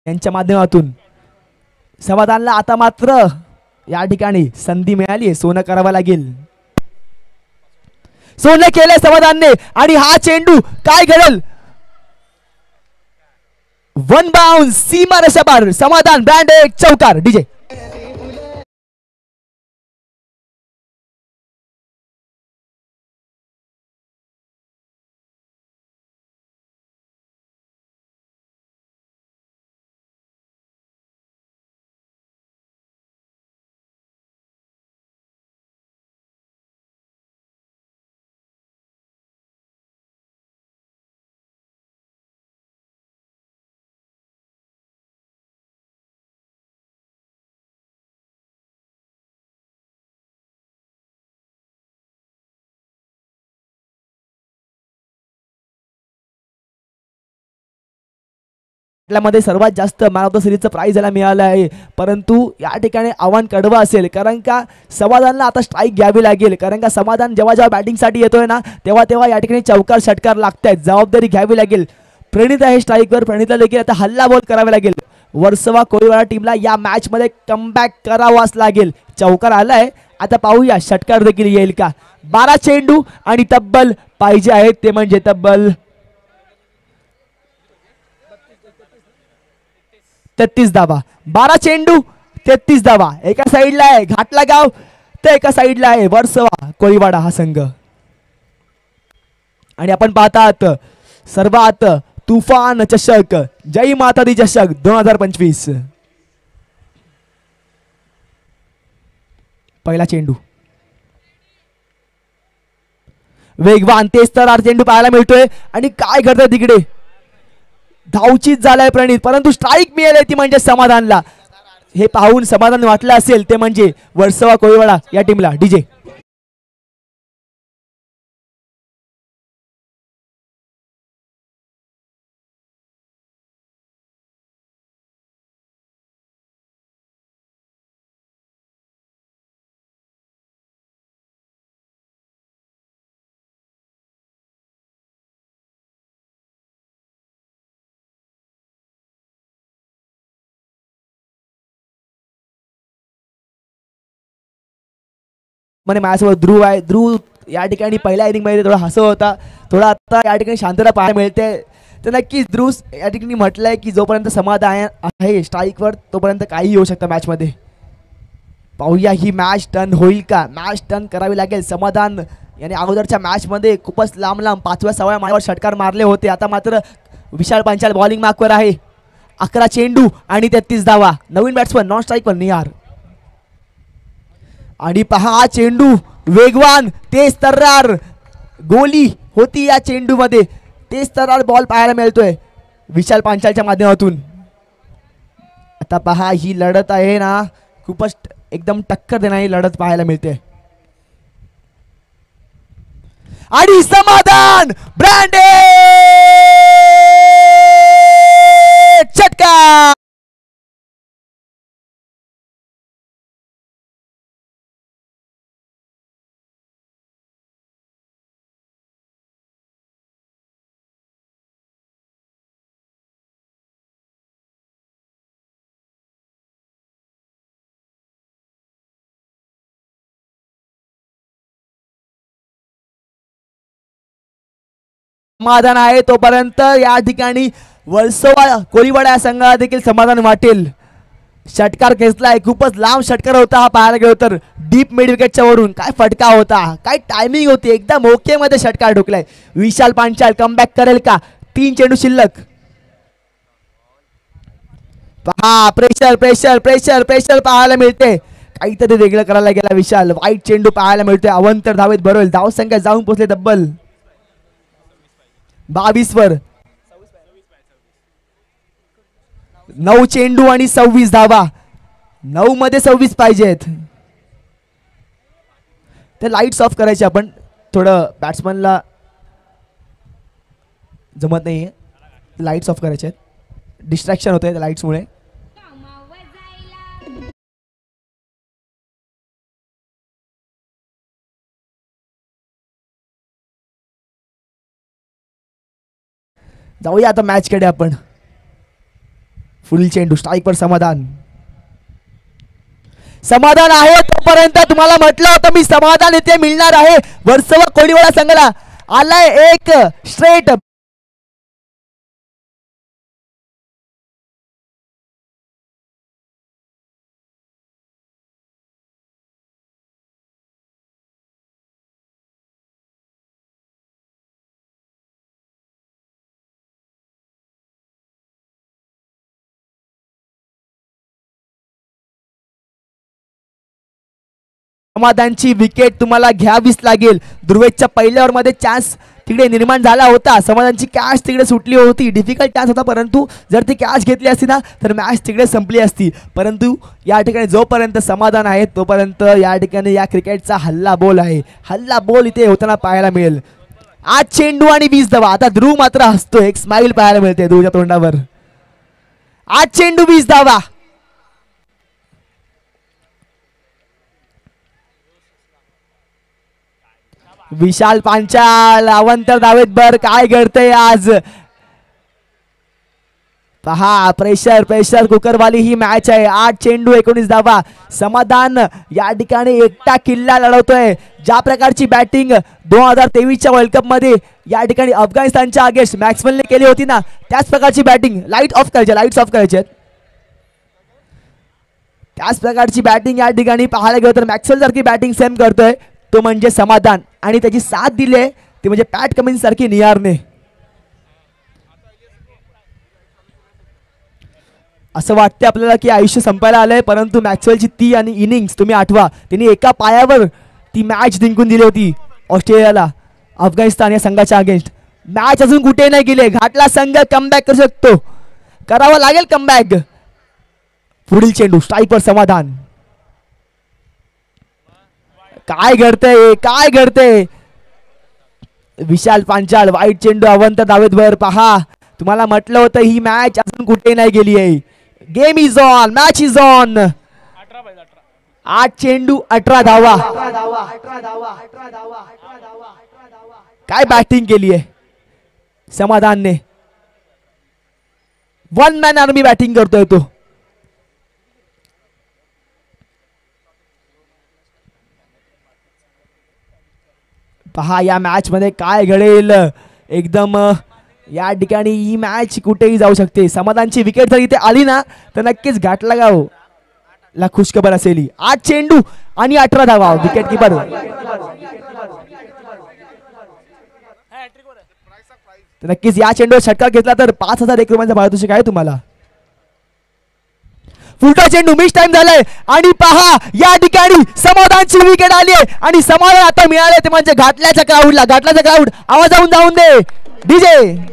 यांच्या माध्यमातून समाधानला आता मात्र या ठिकाणी संधी मिळाली. सोनं करावं लागेल. सोनं केलंय समाधानने आणि हा चेंडू काय घडेल. वन बाउन्स सीमा रेषापार. समाधान ब्रँड एक चौकार डीजे. मध्ये सर्वात जास्त मॅन ऑफ द सिरीजचं प्राइज याला मिळालं आहे, परंतु या ठिकाणी आव्हान कडवं असेल. कारण का समाधानला आता स्ट्राईक घ्यावी लागेल. कारण का समाधान जेव्हा जेव्हा बॅटिंगसाठी येतोय ना तेव्हा तेव्हा या ठिकाणी चौकार षटकार लागत आहेत. जबाबदारी घ्यावी लागेल. प्रणित आहे स्ट्राईकवर. प्रणितला देखील आता हल्ला बॉल करावा लागेल. वर्सोवा कोळीवाडा टीमला या मॅच मध्ये कमबॅक करावाच लागेल. चौकार आलाय, आता पाहूया षटकार देखील येईल का. 12 चेंडू आणि तब्बल पाहिजे आहेत ते म्हणजे तब्बल 33 धावा. 12 चेंडू 33 धावा. एका साईडला आहे घाटला गाव तर एका साईडला आहे वर्सोवा कोळीवाडा हा संघ. आणि आपण पाहतात सर्वात तुफान चषक जय माता दी चषक 2025. पहिला चेंडू वेगवान तेज तरार चेंडू पाहायला मिळतोय आणि काय करतोय तिकडे धावचीत झालाय प्रणित परंतु स्ट्राईक मिळाली ती म्हणजे समाधानला. हे पाहून समाधान वाटलं असेल ते म्हणजे वर्सोवा कोळीवाडा या टीमला. डीजे म्हणजे माझ्यासोबत ध्रुव आहे. ध्रुव या ठिकाणी पहिल्या इनिंग मध्ये थोडा हसत होता, थोडा आता या ठिकाणी शांतता पाहायला मिळते. तर नक्कीच ध्रुव या ठिकाणी म्हटलंय की जोपर्यंत समाधान आहे स्ट्राईकवर तोपर्यंत काही होऊ शकतं मॅचमध्ये. पाहूया ही मॅच टर्न होईल का. मॅच टर्न करावी लागेल. समाधान याने अगोदरच्या मॅचमध्ये खूपच लांब लांब 5व्या-6व्या माळ्यावर षटकार मारले होते. आता मात्र विशाल पांचाल बॉलिंग मार्कवर आहे. 11 चेंडू आणि 33 धावा. नवीन बॅट्समन नॉन स्ट्राईकवर निहार. आणि पहा चेंडू वेगवान तेज तर्रार गोली होती या चेंडू मध्ये. तेज तर्रार बॉल पाहायला मिळतोय विशाल पांचालच्या माध्यमातून. आता पहा ही लढत आहे ना खूपच एकदम टक्कर देणारी लढत पाहायला मिळते. आणि समाधान ब्रँडेड षटकार. समाधान आहे तोपर्यंत या ठिकाणी वर्सोवा कोळीवाडा संघाला देखील समाधान वाटेल. षटकार खेचलाय खूपच लांब षटकार होता हा पाहायला गेलो तर. डीप मिड विकेटच्या वरून काय फटका होता, काय टायमिंग होती, एकदम ओके मध्ये षटकार ढोकलाय. विशाल पांचाल कमबॅक करेल का. 3 चेंडू शिल्लक. पहा प्रेशर प्रेशर प्रेशर प्रेशर पाहायला मिळते. काहीतरी वेगळं करायला गेला विशाल. वाईट चेंडू पाहायला मिळतोय. अवंतर धावेत भरवेल. धावसंख्या जाऊन पोहोचले तब्बल 22 वर. 9 चेंडू आणि 26 धावा. 9 मध्ये 26 पाहिजेत. ते लाईट्स ऑफ करायचे आपण. थोडं बॅट्समनला जमत नाहीये. लाईट्स ऑफ करायचे आहेत. डिस्ट्रॅक्शन होतंय लाईट्समुळे. जाऊया आता मॅच कडे आपण. फुल चेंडू स्ट्राईकवर समाधान. समाधान आहे तोपर्यंत तुम्हाला म्हटलं होतं मी समाधान इथे मिळणार आहे. वर्सोवा कोळीवाडा संघाला आलाय एक स्ट्रेट. समाधानची विकेट तुम्हाला घ्यावीच लागेल. ध्रुवेच्या पहिल्या ओव्हर मध्ये चान्स तिकडे निर्माण झाला होता. समाधानची कॅच तिकडे सुटली होती. डिफिकल्ट चान्स होता परंतु जर ती कॅच घेतली असती ना तर मॅच तिकडे संपली असती. परंतु या ठिकाणी जोपर्यंत समाधान आहे तोपर्यंत या ठिकाणी या क्रिकेटचा हल्ला बोल आहे. हल्ला बोल इथे होताना पाहायला मिळेल. 8 चेंडू आणि 20 धावा. आता ध्रुव मात्र हसतो. एक स्माइल पाहायला मिळते ध्रुवच्या तोंडावर. 8 चेंडू 20 धावा. विशाल पांचाल अवंतर धावेत बर. काय घडतंय आज पहा. प्रेशर प्रेशर कुकरवाली ही मॅच आहे. 8 चेंडू 19 धावा. समाधान या ठिकाणी एकटा किल्ला लढवतोय. ज्या प्रकारची बॅटिंग 2023च्या वर्ल्ड कप मध्ये या ठिकाणी अफगाणिस्तानच्या अगेन्स्ट मॅक्सवेलने केली होती ना त्याच प्रकारची बॅटिंग. लाईट ऑफ करायचे. लाईट्स ऑफ करायचे. त्याच प्रकारची बॅटिंग या ठिकाणी पाहायला गेलं तर मॅक्सवेल सारखी बॅटिंग सेम करतोय तो म्हणजे समाधान. आणि त्याची साथ दिली आहे ती म्हणजे पॅट कमिन्स सारखी निहारने. असं वाटते आपल्याला की आयुष्य संपायला आलंय, परंतु मॅक्सवेलची ती आणि इनिंग्स तुम्ही आठवा. त्यांनी एका पायावर ती मॅच जिंकून दिली होती ऑस्ट्रेलियाला अफगाणिस्तान या संघाच्या अगेन्स्ट. मॅच अजून कुठे नाही गेले. घाटला संघ कमबॅक करू शकतो, करावा लागेल कमबॅक. पुढील चेंडू स्ट्राईकवर समाधान. काय घडतंय, काय घडतंय. विशाल पांचाल वाईट चेंडू अवंत दावेद वर. पहा तुम्हाला म्हटलं होतं ही मॅच अजून कुठे नाही गेली आहे. Game is on, match is on. 8 चेंडू 18 धावा. काय बॅटिंग केली आहे समाधानने. वन मॅन आर्मी बॅटिंग करतोय तो. पहा या मॅच मध्ये काय घडेल. एकदम या ठिकाणी ही मॅच कुठेही जाऊ शकते. समाधानची विकेट जर इथे आली ना तर नक्कीच घाटलागाव ला खुशखबर असेल. 8 चेंडू आणि 18 धावा. विकेट किपर नक्कीच या चेंडूवर षटकार घेतला तर 5001 रुपयांचा पारितोषिक आहे तुम्हाला. फुलटा चेंडू मिस टाइम झालाय आणि पहा या ठिकाणी समाधानची विकेट आली आहे आणि समाधान आता मिळाले ते म्हणजे घाटल्याचा क्राऊडला. घाटल्याचा क्राऊड आवाज जाऊन दे डीजे.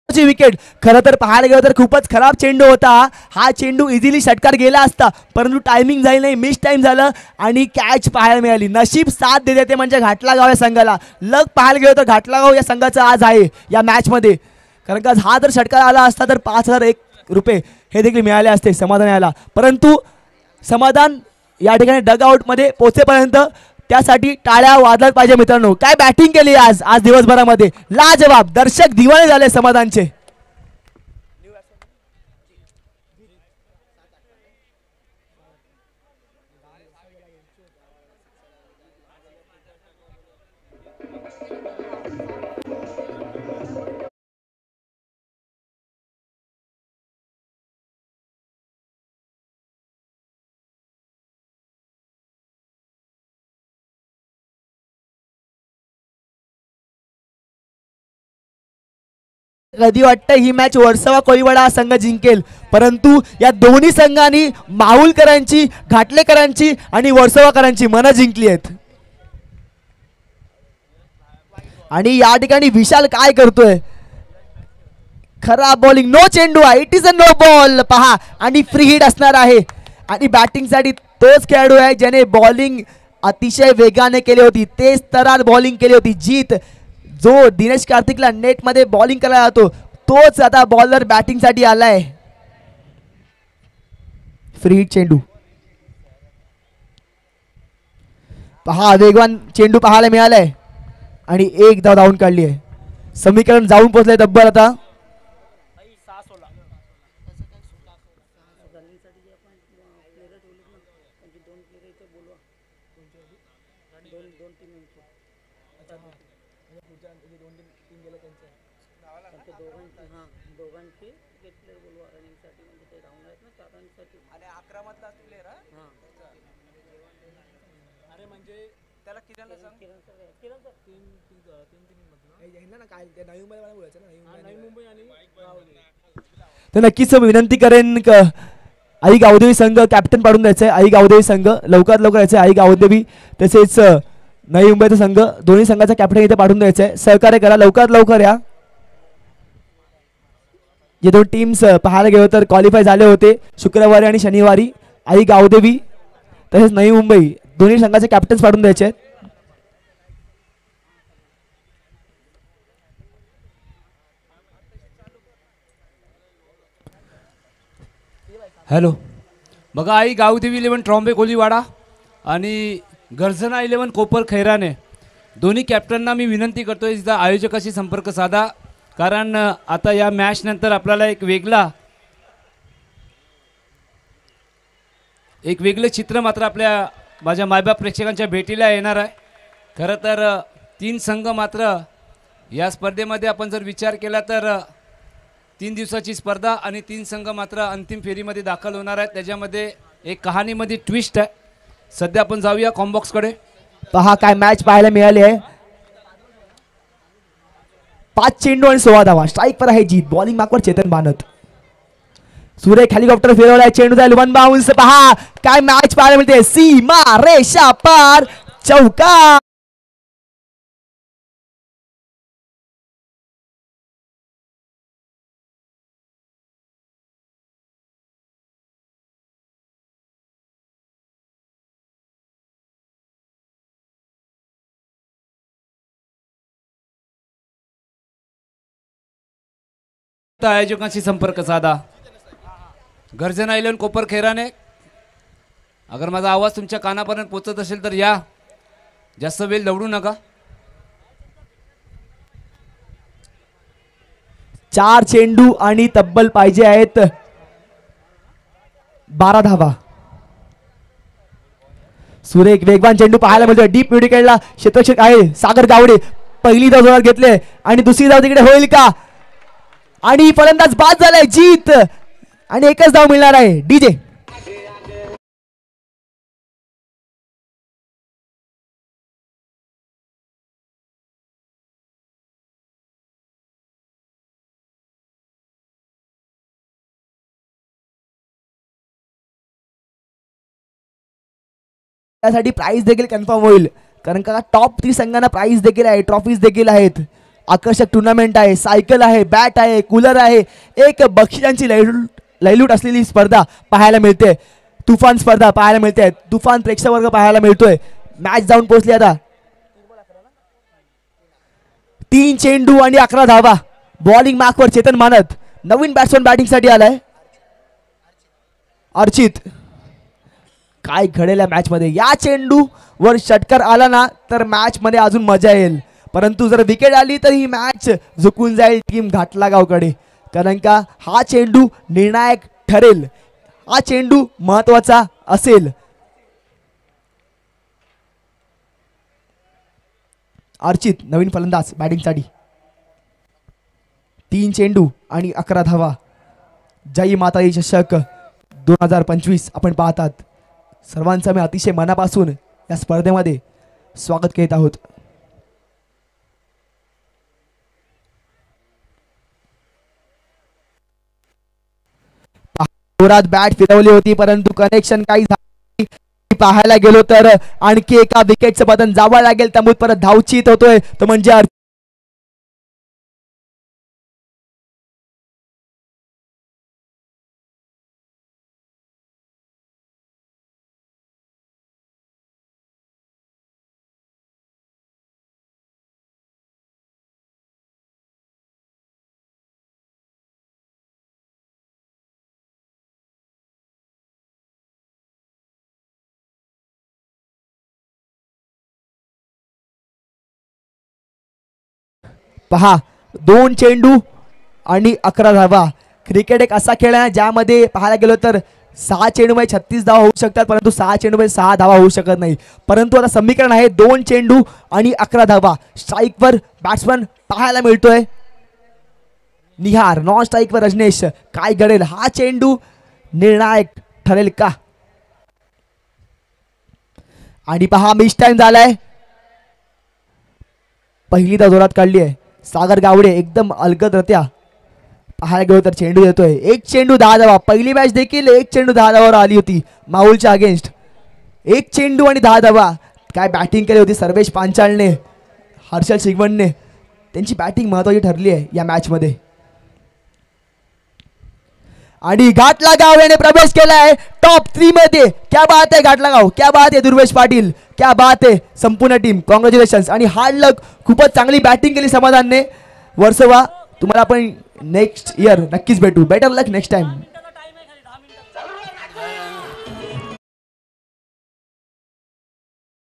विकेट खरं तर पाहायला गेलं तर खूपच खराब चेंडू होता. हा चेंडू इझिली षटकार गेला असता, परंतु टायमिंग झाली नाही, मिस टाइम झालं आणि कॅच पाहायला मिळाली. नशीब साथ देते ते म्हणजे घाटलागाव या संघाला. लग पाहायला गेलं तर घाटलागाव या संघाचं आज आहे या मॅच मध्ये. कारण का हा जर षटकार आला असता तर 5001 रुपये हे देखील मिळाले असते समाधान याला. परंतु समाधान या ठिकाणी डग आउट मध्ये पोहोचेपर्यंत त्यासाठी टाळ्या वाजत पाहिजे मित्रांनो. काय बॅटिंग केली आज दिवसभरामध्ये, लाजवाब. दर्शक दिवाळे झाले समाधानचे. कधी वाटतं ही मॅच वर्सोवा कोळीवाडा हा संघ जिंकेल, परंतु या दोन्ही संघांनी माहुलकरांची, घाटलेकरांची आणि वर्सोवाकरांची मनं जिंकली आहेत. आणि या ठिकाणी विशाल काय करतोय, खराब बॉलिंग. नो चेंडू आहे, it is a no ball. पहा आणि फ्री हिट असणार आहे. आणि बॅटिंग साठी तोच खेळाडू आहे ज्याने बॉलिंग अतिशय वेगाने केली होती, तेच तरार बॉलिंग केली होती. जीत जो दिनेश कार्तिकला नेट मध्ये बॉलिंग करायला जातो तोच आता बॉलर बॅटिंग साठी आलाय. फ्री हिट चेंडू. पहा वेगवान चेंडू पाहायला मिळालाय आणि एक धाव धावून काढली आहे. समीकरण जाऊन पोहोचलंय तब्बल आता. तर नक्कीच विनंती करेन आई गावदेवी संघ कॅप्टन पाडून द्यायचंय. आई गावदेवी संघ लवकरात लवकर यायचंय. आई गावदेवी तसेच नवी मुंबईचा संघ, दोन्ही संघाचा कॅप्टन इथे पाठवून द्यायचंय. सहकार्य करा, लवकरात लवकर या. जे दोन टीम्स पाहायला गेलो तर क्वालिफाय झाले होते शुक्रवारी आणि शनिवारी. आई गावदेवी तसेच नवी मुंबई दोन्ही संघाचे कॅप्टन्स पाठवून द्यायचे. हॅलो, बघा आई गावदेवी 11 ट्रॉम्बे कोलीवाडा आणि गर्जना 11 कोपर खैराने दोन्ही कॅप्टनना मी विनंती करतोय तिथं आयोजकाशी संपर्क साधा, कारण आता या मॅच नंतर आपल्याला एक वेगळं चित्र मात्र आपल्या माझ्या मायबाप प्रेक्षकांच्या भेटीला येणार आहे. खरं तर 3 संघ मात्र या स्पर्धेमध्ये आपण जर विचार केला तर 3 दिवसाची स्पर्धा आणि 3 संघ मात्र अंतिम फेरीमध्ये दाखल होणार आहेत. त्याच्यामध्ये एक कहाणीमध्ये ट्विस्ट आहे. सध्या आपण जाऊया कॉम्बॉक्सकडे. पहा काय मॅच पाहायला मिळाली आहे. 5 चेंडू आणि 16 धावा. स्ट्राईक पर आहे जीत. बॉलिंग मार्कवर चेतन बानत. सुरेख हेलिकॉप्टर फिरवलाय. चेंडू जाईल 1 बाउन्स. पहा काय मॅच पाहायला मिळते. सीमा रेषा पार. चौका. आयोजकांशी संपर्क साधा. गर्जना आयलन कोपर खेराने. अगर माझा आवाज तुमच्या कानापर्यंत पोहोचत असेल तर या, जास्त वेळ दौडू नका. 4 चेंडू आणि तब्बल पाहिजे आहेत 12 धावा. सुरेख वेगवान चेंडू पाहायला मिळतोय. डीप विकेटला क्षेत्ररक्षक आहे सागर गावडे. पहिली धाव जोरात घेतले आणि दुसरी धाव तिकडे होईल का? आणि फलंदाज बाद झालाय जीत आणि एकच धाव मिळणार आहे. डीजे त्यासाठी प्राइस देखील कन्फर्म होईल, कारण का टॉप 3 संघांना प्राइस देखील आहे, ट्रॉफीज देखील आहेत. आकर्षक टुर्नामेंट आहे. सायकल आहे, बॅट आहे, कूलर आहे. एक बक्षिसांची लयलूट असलेली स्पर्धा पाहायला मिळते. तुफान स्पर्धा पाहायला मिळते. तुफान प्रेक्षक वर्ग पाहायला मिळतोय. मॅच जाऊन पोहोचली आता. 3 चेंडू आणि 11 धावा. बॉलिंग मार्कवर चेतन मानत. नवीन बॅट्समन बॅटिंग साठी आलाय अर्चित. काय घडेल या मॅच मध्ये. या चेंडू वर षटकार आला ना तर मॅच मध्ये अजून मजा येईल, परंतु जर विकेट आली तर ही मॅच झुकून जाईल टीम घाटलागावकडे, कारण का हा चेंडू निर्णायक ठरेल. हा चेंडू महत्वाचा असेल. अर्चित नवीन फलंदाज बॅटिंगसाठी. 3 चेंडू आणि 11 धावा. जय माताजी चषक 2025 आपण पाहतात. सर्वांचं मी अतिशय मनापासून या स्पर्धेमध्ये स्वागत करीत आहोत. जोरात बॅट फिरवली होती परंतु कनेक्शन काही झाले. पाहायला गेलो तर आणखी एका विकेटचं बटन जावं लागेल. त्यामुळे परत धावचीत होतोय तो म्हणजे पहा 2 चेंडू आणि 11 धावा. क्रिकेट एक असा खेळ आहे ज्यामध्ये पाहायला गेलो तर 6 चेंडूमध्ये 36 धावा होऊ शकतात, परंतु 6 चेंडूमध्ये 6 धावा होऊ शकत नाही. परंतु आता समीकरण आहे 2 चेंडू आणि 11 धावा. स्ट्राईकवर बॅट्समन पाहायला मिळतोय निहार. नॉन स्ट्राईकवर रजनेश. काय घडेल. हा चेंडू निर्णायक ठरेल का? आणि पहा मिस टाइम झालाय. पहिली धाव जोरात काढली आहे सागर गावडे एकदम अलगदरित्या. पाहायला गेलो तर चेंडू देतोय. 1 चेंडू 10 धावा. पहिली मॅच देखील 1 चेंडू 10 धावावर आली होती माहुलच्या अगेन्स्ट. 1 चेंडू आणि 10 धावा. काय बॅटिंग केली होती सर्वेश पांचाळने, हर्षल शिगवणने. त्यांची बॅटिंग महत्वाची ठरली आहे या मॅच मध्ये. आणि घाटलागाव याने प्रवेश केलाय टॉप 3 मध्ये. क्या बात आहे घाटलागाव, क्या बात आहे दुर्वेश पाटील, क्या बात आहे संपूर्ण टीम. कॉंग्रॅच्युलेशन्स आणि हार्ड लक. खूपच चांगली बॅटिंग केली समाधानने. वर्सोवा तुम्हाला आपण नेक्स्ट इयर नक्कीच भेटू. बेटर लक नेक्स्ट टाइम.